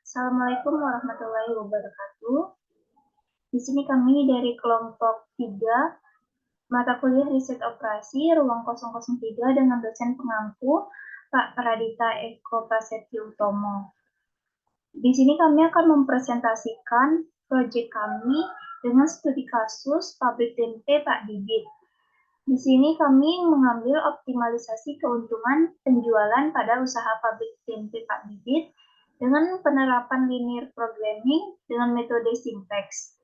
Assalamualaikum warahmatullahi wabarakatuh. Di sini kami dari kelompok 3, mata kuliah riset operasi, ruang 003 dengan dosen pengampu, Pak Pradita Eko Prasetyo Utomo. Di sini kami akan mempresentasikan proyek kami dengan studi kasus pabrik tempe Pak Didit. Di sini kami mengambil optimalisasi keuntungan penjualan pada usaha pabrik tempe Pak Didit dengan penerapan linear programming dengan metode Simplex.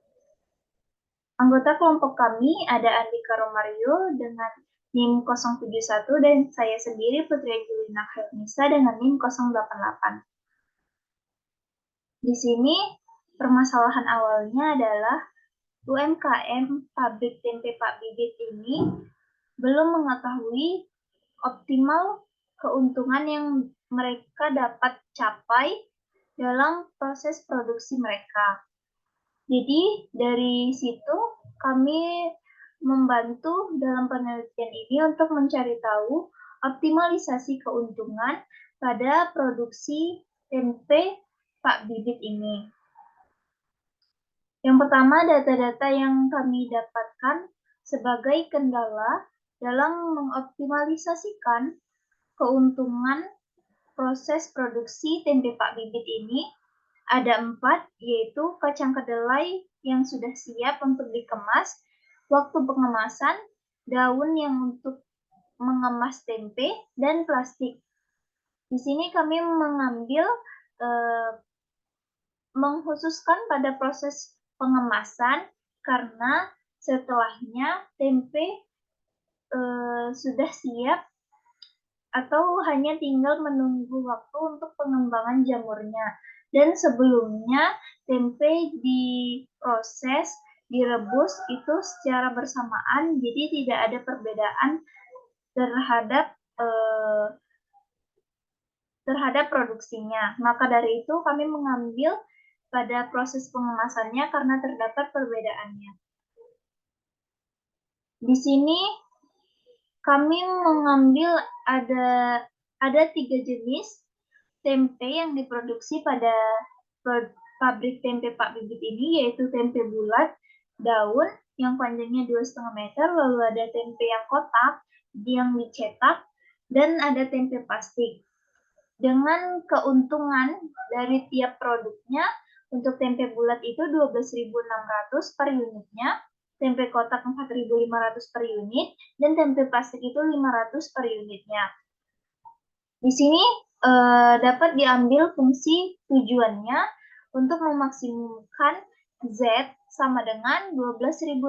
Anggota kelompok kami ada Andika Romario dengan NIM 071 dan saya sendiri Putri Angelina Helmisa dengan NIM 088. Di sini permasalahan awalnya adalah UMKM pabrik tempe Pak Bibit ini belum mengetahui optimal keuntungan yang mereka dapat capai dalam proses produksi mereka. Jadi dari situ kami membantu dalam penelitian ini untuk mencari tahu optimalisasi keuntungan pada produksi tempe Pak Bibit ini. Yang pertama, data-data yang kami dapatkan sebagai kendala dalam mengoptimalisasikan keuntungan proses produksi tempe Pak Bibit ini ada 4, yaitu kacang kedelai yang sudah siap untuk dikemas, waktu pengemasan, daun yang untuk mengemas tempe, dan plastik. Di sini kami mengambil mengkhususkan pada proses pengemasan karena setelahnya tempe sudah siap atau hanya tinggal menunggu waktu untuk pengembangan jamurnya. Dan sebelumnya tempe diproses, direbus itu secara bersamaan, jadi tidak ada perbedaan terhadap produksinya. Maka dari itu kami mengambil pada proses pengemasannya karena terdapat perbedaannya. Di sini kami mengambil ada 3 jenis tempe yang diproduksi pada pabrik tempe Pak Bibit ini, yaitu tempe bulat daun yang panjangnya 2,5 meter, lalu ada tempe yang kotak yang dicetak, dan ada tempe plastik. Dengan keuntungan dari tiap produknya, untuk tempe bulat itu 12.600 per unitnya, tempe kotak 4.500 per unit, dan tempe plastik itu 500 per unitnya. Di sini dapat diambil fungsi tujuannya untuk memaksimalkan Z sama dengan 12.600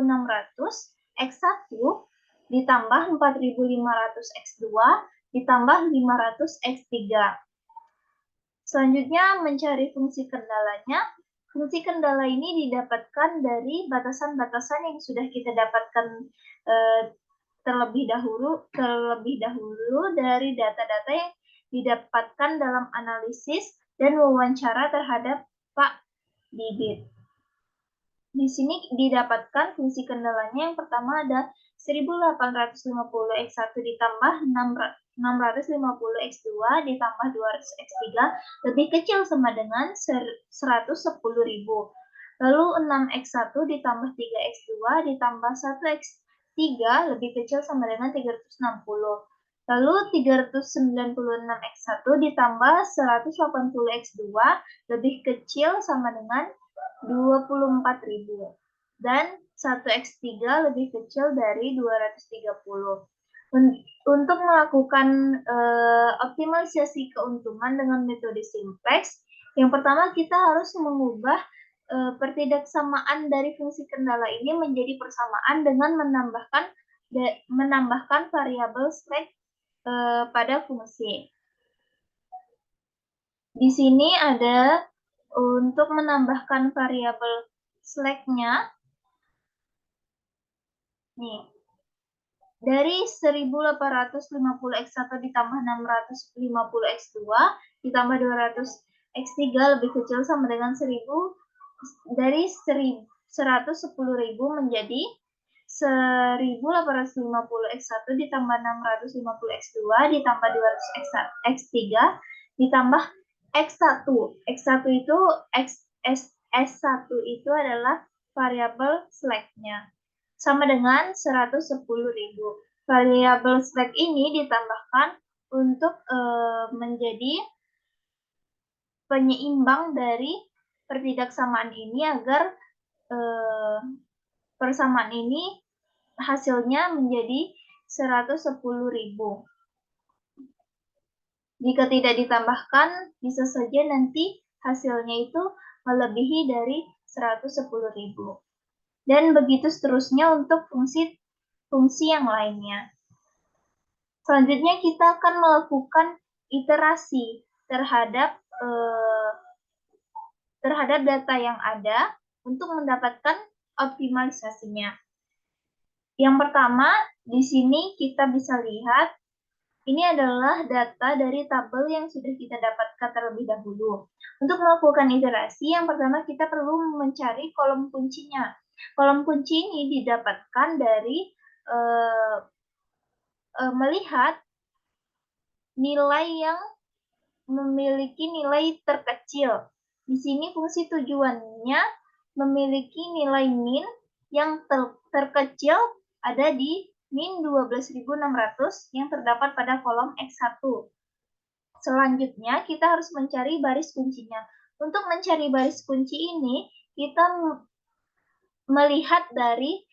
X1 ditambah 4.500 X2 ditambah 500 X3. Selanjutnya mencari fungsi kendalanya. Fungsi kendala ini didapatkan dari batasan-batasan yang sudah kita dapatkan terlebih dahulu dari data-data yang didapatkan dalam analisis dan wawancara terhadap Pak Bibit. Di sini didapatkan fungsi kendalanya. Yang pertama ada 1850 X1 ditambah 650 X2 ditambah 200 X3 lebih kecil sama dengan 110.000. Lalu 6X1 ditambah 3X2 ditambah 1X3 lebih kecil sama dengan 360. Lalu 396X1 ditambah 180X2 lebih kecil sama dengan 24.000. Dan 1X3 lebih kecil dari 230. Untuk melakukan optimalisasi keuntungan dengan metode Simplex, yang pertama kita harus mengubah pertidaksamaan dari fungsi kendala ini menjadi persamaan dengan menambahkan variabel slack pada fungsi. Di sini ada untuk menambahkan variabel slack-nya. Nih. Dari 1850 X1 ditambah 650 X2 ditambah 200 X3 lebih kecil sama dengan 1000, dari 110.000 menjadi 1850 X1 ditambah 650 X2 ditambah 200 X3 ditambah X1. X1 itu S1 itu adalah variabel slack-nya. Sama dengan 110.000. Variabel slack ini ditambahkan untuk menjadi penyeimbang dari pertidaksamaan ini agar persamaan ini hasilnya menjadi 110.000. Jika tidak ditambahkan, bisa saja nanti hasilnya itu melebihi dari 110.000. Dan begitu seterusnya untuk fungsi yang lainnya. Selanjutnya kita akan melakukan iterasi terhadap data yang ada untuk mendapatkan optimalisasinya. Yang pertama, di sini kita bisa lihat ini adalah data dari tabel yang sudah kita dapatkan terlebih dahulu. Untuk melakukan iterasi, yang pertama kita perlu mencari kolom kuncinya. Kolom kunci ini didapatkan dari melihat nilai yang memiliki nilai terkecil. Di sini fungsi tujuannya memiliki nilai min yang terkecil ada di min 12.600 yang terdapat pada kolom X1. Selanjutnya, kita harus mencari baris kuncinya. Untuk mencari baris kunci ini, kita melihat dari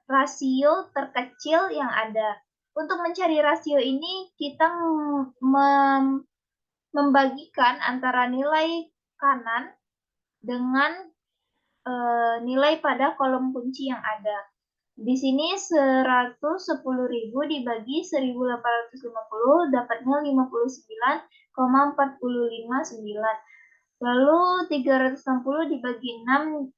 rasio terkecil yang ada. Untuk mencari rasio ini, kita membagikan antara nilai kanan dengan nilai pada kolom kunci yang ada. Di sini 110.000 dibagi 1.850 dapatnya 59,459. Lalu 360 dibagi 6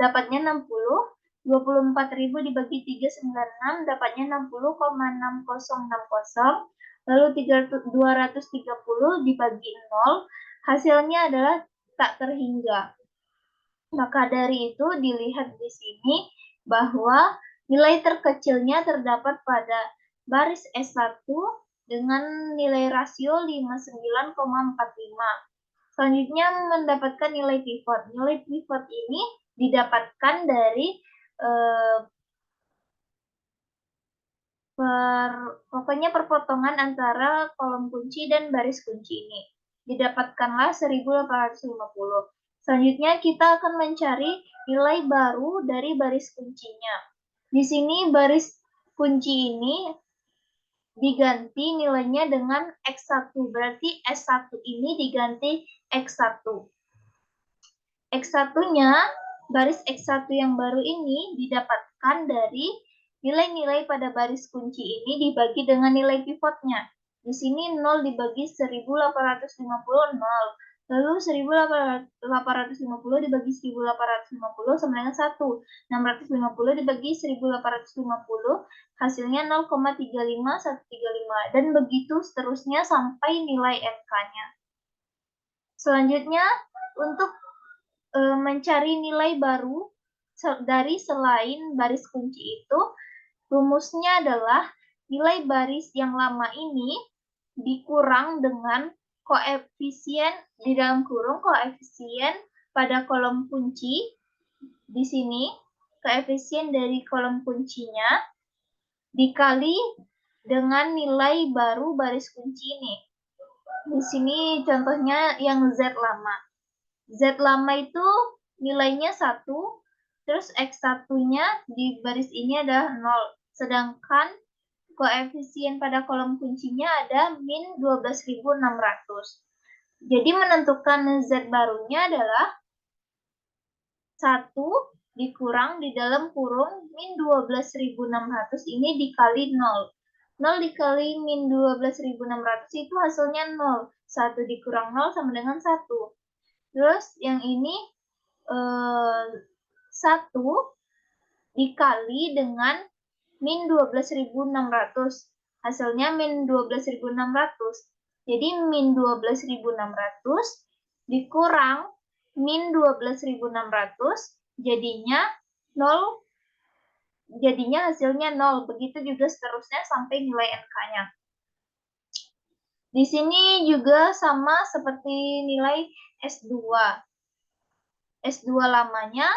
dapatnya 60. 24.000 dibagi 396 dapatnya 60,6060. Lalu 230 dibagi 0 hasilnya adalah tak terhingga. Maka dari itu dilihat di sini bahwa nilai terkecilnya terdapat pada baris S1 dengan nilai rasio 59,45. Selanjutnya mendapatkan nilai pivot. Nilai pivot ini didapatkan dari pokoknya perpotongan antara kolom kunci dan baris kunci ini. Didapatkanlah 1.850. Selanjutnya kita akan mencari nilai baru dari baris kuncinya. Di sini baris kunci ini diganti nilainya dengan X1. Berarti S1 ini diganti X1. X1-nya, baris X1 yang baru ini didapatkan dari nilai-nilai pada baris kunci ini dibagi dengan nilai pivotnya. Di sini 0 dibagi 1.850, 0. Lalu 1.850 dibagi 1.850 sama dengan 1. 650 dibagi 1.850 hasilnya 0,35135. Dan begitu seterusnya sampai nilai NK-nya. Selanjutnya, untuk mencari nilai baru dari selain baris kunci itu, rumusnya adalah nilai baris yang lama ini dikurang dengan koefisien di dalam kurung koefisien pada kolom kunci. Di sini koefisien dari kolom kuncinya dikali dengan nilai baru baris kunci ini. Di sini contohnya yang Z lama. Z lama itu nilainya 1, terus X1-nya di baris ini ada 0. Sedangkan koefisien pada kolom kuncinya ada min 12.600. Jadi menentukan Z barunya adalah 1 dikurang di dalam kurung min 12.600 ini dikali 0. 0 dikali min 12.600 itu hasilnya 0. 1 dikurang 0 sama dengan 1. Terus yang ini 1 dikali dengan min 12.600. Hasilnya min 12.600. Jadi min 12.600 dikurang min 12.600 jadinya 0. Jadinya hasilnya 0. Begitu juga seterusnya sampai nilai NK-nya. Di sini juga sama seperti nilai S2. S2 lamanya,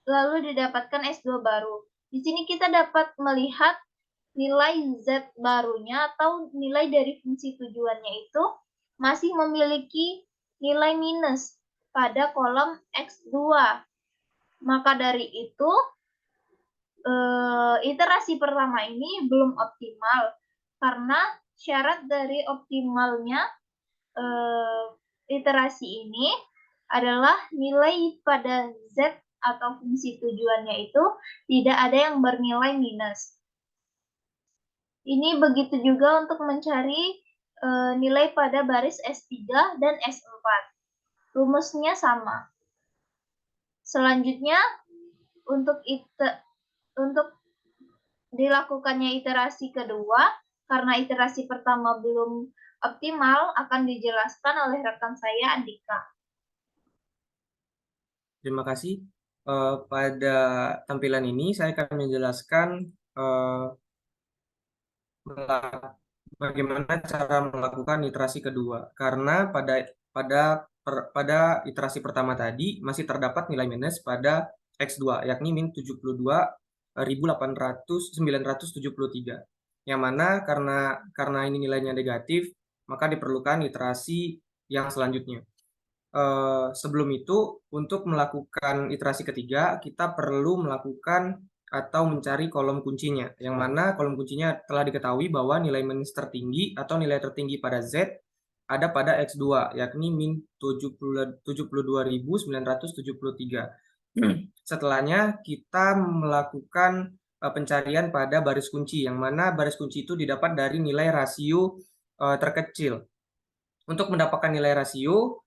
lalu didapatkan S2 baru. Di sini kita dapat melihat nilai Z barunya atau nilai dari fungsi tujuannya itu masih memiliki nilai minus pada kolom X2. Maka dari itu, iterasi pertama ini belum optimal karena syarat dari optimalnya iterasi ini adalah nilai pada Z atau fungsi tujuannya itu tidak ada yang bernilai minus. Ini begitu juga untuk mencari nilai pada baris S3 dan S4. Rumusnya sama. Selanjutnya, untuk dilakukannya iterasi kedua, karena iterasi pertama belum optimal, akan dijelaskan oleh rekan saya, Andika. Terima kasih. Pada tampilan ini saya akan menjelaskan bagaimana cara melakukan iterasi kedua. Karena pada iterasi pertama tadi masih terdapat nilai minus pada X2, yakni min 72.973. Yang mana karena ini nilainya negatif, maka diperlukan iterasi yang selanjutnya. Sebelum itu, untuk melakukan iterasi ketiga, kita perlu melakukan atau mencari kolom kuncinya, yang mana kolom kuncinya telah diketahui bahwa nilai minus tertinggi atau nilai tertinggi pada Z ada pada X2, yakni min 72.973. Setelahnya, kita melakukan pencarian pada baris kunci, yang mana baris kunci itu didapat dari nilai rasio terkecil. Untuk mendapatkan nilai rasio,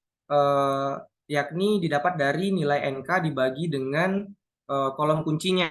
yakni didapat dari nilai NK dibagi dengan kolom kuncinya.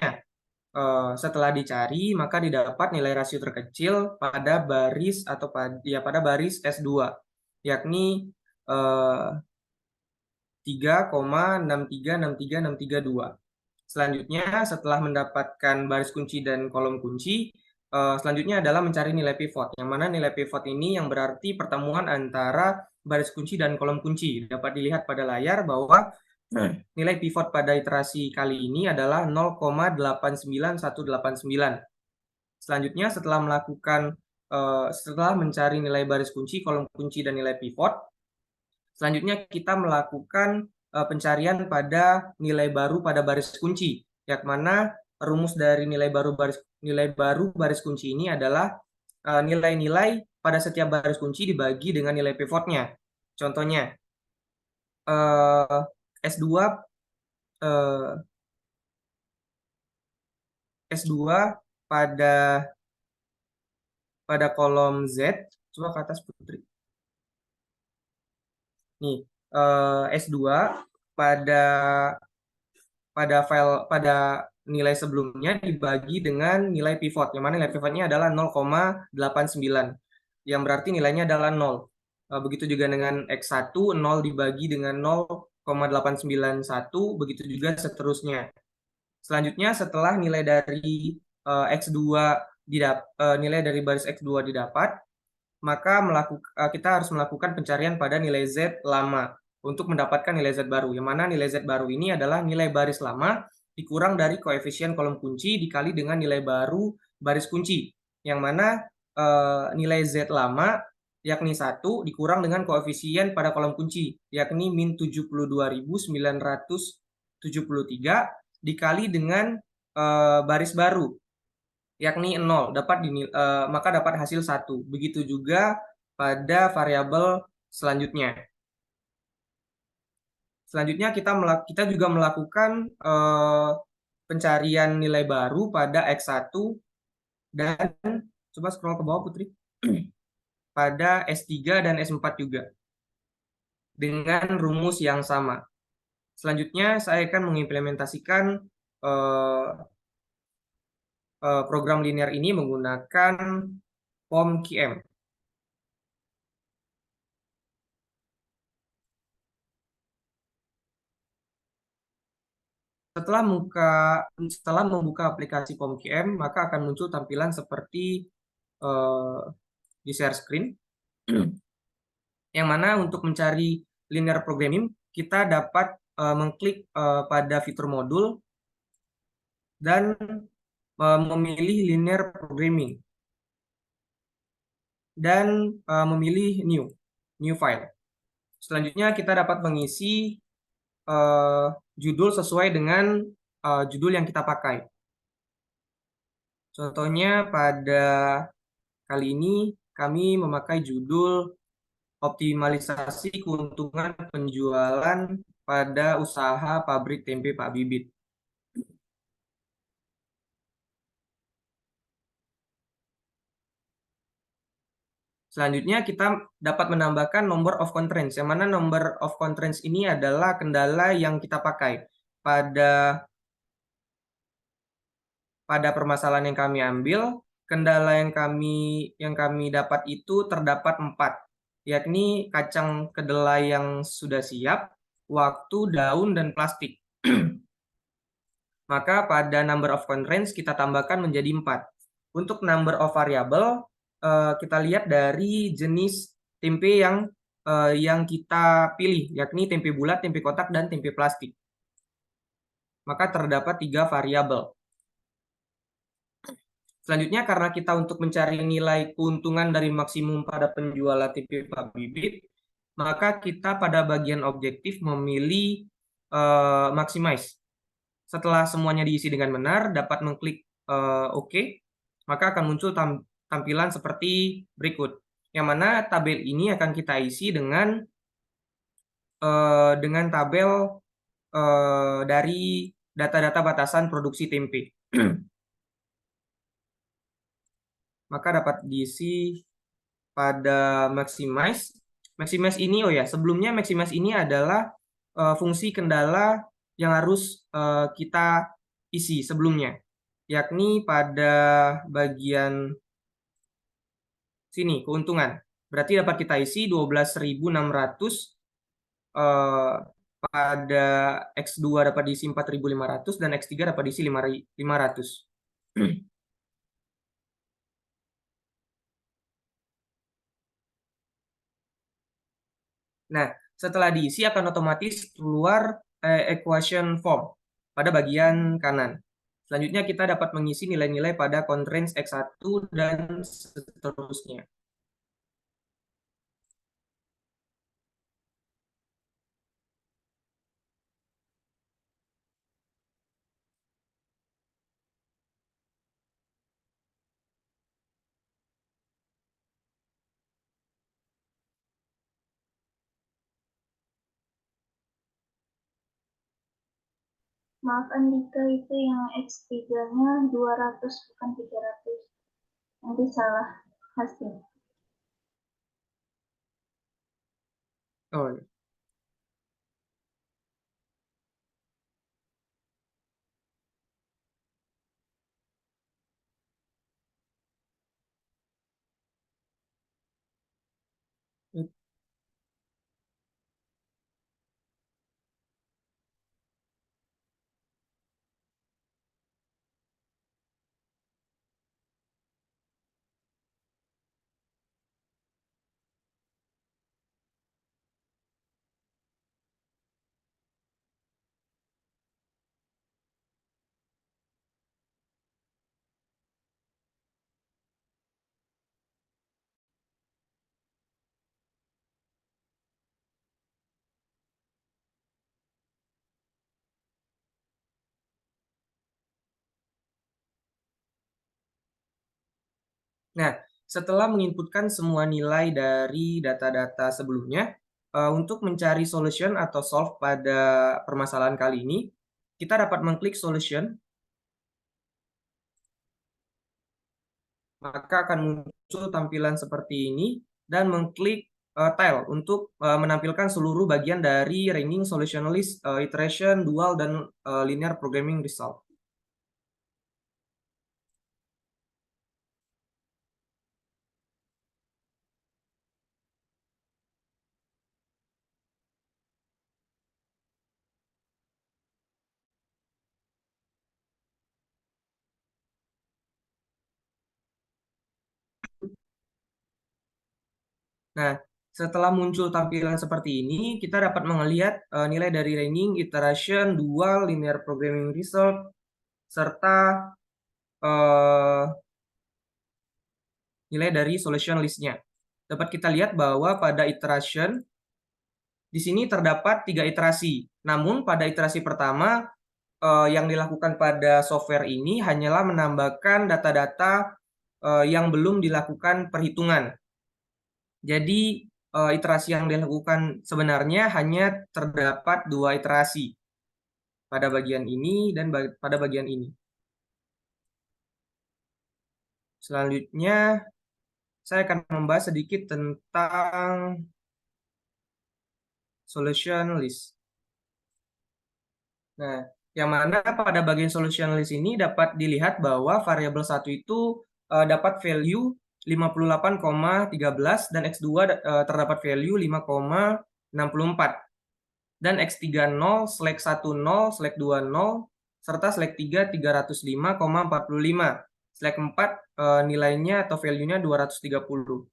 Setelah dicari, maka didapat nilai rasio terkecil pada baris atau pada baris S2, yakni 3,6363632. Selanjutnya, setelah mendapatkan baris kunci dan kolom kunci, selanjutnya adalah mencari nilai pivot, yang mana nilai pivot ini yang berarti pertemuan antara baris kunci dan kolom kunci. Dapat dilihat pada layar bahwa nilai pivot pada iterasi kali ini adalah 0,89189. Selanjutnya, setelah mencari nilai baris kunci, kolom kunci, dan nilai pivot, selanjutnya kita melakukan pencarian pada nilai baru pada baris kunci, yang mana rumus dari nilai baru baris kunci ini adalah nilai-nilai pada setiap baris kunci dibagi dengan nilai pivotnya. Contohnya, S2 pada kolom Z, coba ke atas Putri. Nih, S2 pada nilai sebelumnya dibagi dengan nilai pivot, yang mana nilai pivotnya adalah 0,89, yang berarti nilainya adalah 0. Begitu juga dengan X1, 0 dibagi dengan 0,891, begitu juga seterusnya. Selanjutnya, setelah nilai dari X2 nilai dari baris X2 didapat, maka kita harus melakukan pencarian pada nilai Z lama untuk mendapatkan nilai Z baru, yang mana nilai Z baru ini adalah nilai baris lama dikurang dari koefisien kolom kunci dikali dengan nilai baru baris kunci, yang mana nilai Z lama yakni 1 dikurang dengan koefisien pada kolom kunci, yakni min 72.973 dikali dengan baris baru, yakni 0, maka dapat hasil 1. Begitu juga pada variabel selanjutnya. Selanjutnya kita juga melakukan pencarian nilai baru pada X1 dan coba scroll ke bawah Putri. Pada S3 dan S4 juga dengan rumus yang sama. Selanjutnya saya akan mengimplementasikan program linear ini menggunakan POM-QM. Setelah membuka aplikasi POM-QM, maka akan muncul tampilan seperti di share screen. Yang mana untuk mencari linear programming, kita dapat mengklik pada fitur modul dan memilih linear programming dan memilih new file. Selanjutnya kita dapat mengisi judul sesuai dengan judul yang kita pakai. Contohnya pada kali ini kami memakai judul optimalisasi keuntungan penjualan pada usaha pabrik tempe Pak Bibit. Selanjutnya kita dapat menambahkan number of constraints, yang mana number of constraints ini adalah kendala yang kita pakai pada permasalahan yang kami ambil. Kendala yang kami dapat itu terdapat 4, yakni kacang kedelai yang sudah siap, waktu, daun, dan plastik. Maka pada number of constraints kita tambahkan menjadi 4. Untuk number of variable, kita lihat dari jenis tempe yang kita pilih, yakni tempe bulat, tempe kotak, dan tempe plastik. Maka terdapat 3 variabel. Selanjutnya, karena kita untuk mencari nilai keuntungan dari maksimum pada penjualan tempe Pak Bibit, maka kita pada bagian objektif memilih maximize. Setelah semuanya diisi dengan benar, dapat mengklik OK, maka akan muncul tampilan seperti berikut. Yang mana tabel ini akan kita isi dengan tabel dari data-data batasan produksi tempe. Maka dapat diisi pada maximize. Maximize ini, sebelumnya maximize ini adalah fungsi kendala yang harus kita isi sebelumnya, yakni pada bagian sini, keuntungan. Berarti dapat kita isi 12.600, pada X2 dapat diisi 4.500, dan X3 dapat diisi 500. Nah, setelah diisi akan otomatis keluar equation form pada bagian kanan. Selanjutnya kita dapat mengisi nilai-nilai pada constraints X1 dan seterusnya. Maaf Andika, itu yang X3-nya 200 bukan 300. Nanti salah hasil. Oh, iya. Nah, setelah menginputkan semua nilai dari data-data sebelumnya, untuk mencari solution atau solve pada permasalahan kali ini, kita dapat mengklik solution, maka akan muncul tampilan seperti ini, dan mengklik tile untuk menampilkan seluruh bagian dari ranging, solution list, iteration, dual, dan linear programming result. Nah, setelah muncul tampilan seperti ini, kita dapat melihat nilai dari ranking, iteration, dual, linear programming result, serta nilai dari solution list-nya. Dapat kita lihat bahwa pada iteration, di sini terdapat 3 iterasi. Namun pada iterasi pertama, yang dilakukan pada software ini hanyalah menambahkan data-data yang belum dilakukan perhitungan. Jadi iterasi yang dilakukan sebenarnya hanya terdapat 2 iterasi pada bagian ini dan pada bagian ini. Selanjutnya saya akan membahas sedikit tentang solution list. Nah, yang mana pada bagian solution list ini dapat dilihat bahwa variabel 1 itu dapat value 58,13 dan X2 terdapat value 5,64 dan X3 0, slack 1 0, slack 2 0, serta slack 3 305,45. Slack 4 nilainya atau value-nya 230.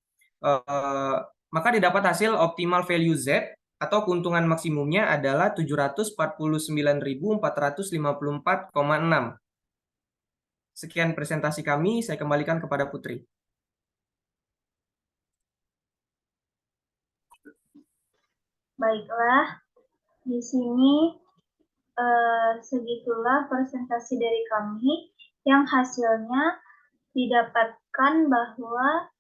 Maka didapat hasil optimal value Z atau keuntungan maksimumnya adalah 749.454,6. Sekian presentasi kami, saya kembalikan kepada Putri. Baiklah, di sini segitulah presentasi dari kami yang hasilnya didapatkan bahwa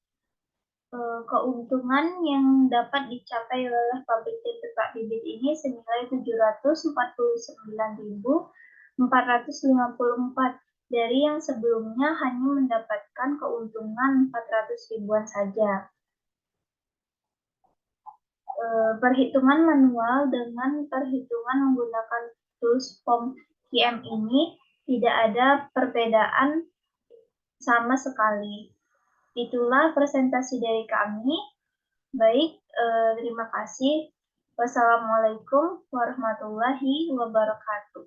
keuntungan yang dapat dicapai oleh pabrik tempe Pak Bibit ini senilai 749.454 dari yang sebelumnya hanya mendapatkan keuntungan 400 ribuan saja. Perhitungan manual dengan perhitungan menggunakan tools form QM ini tidak ada perbedaan sama sekali. Itulah presentasi dari kami. Baik, terima kasih. Wassalamualaikum warahmatullahi wabarakatuh.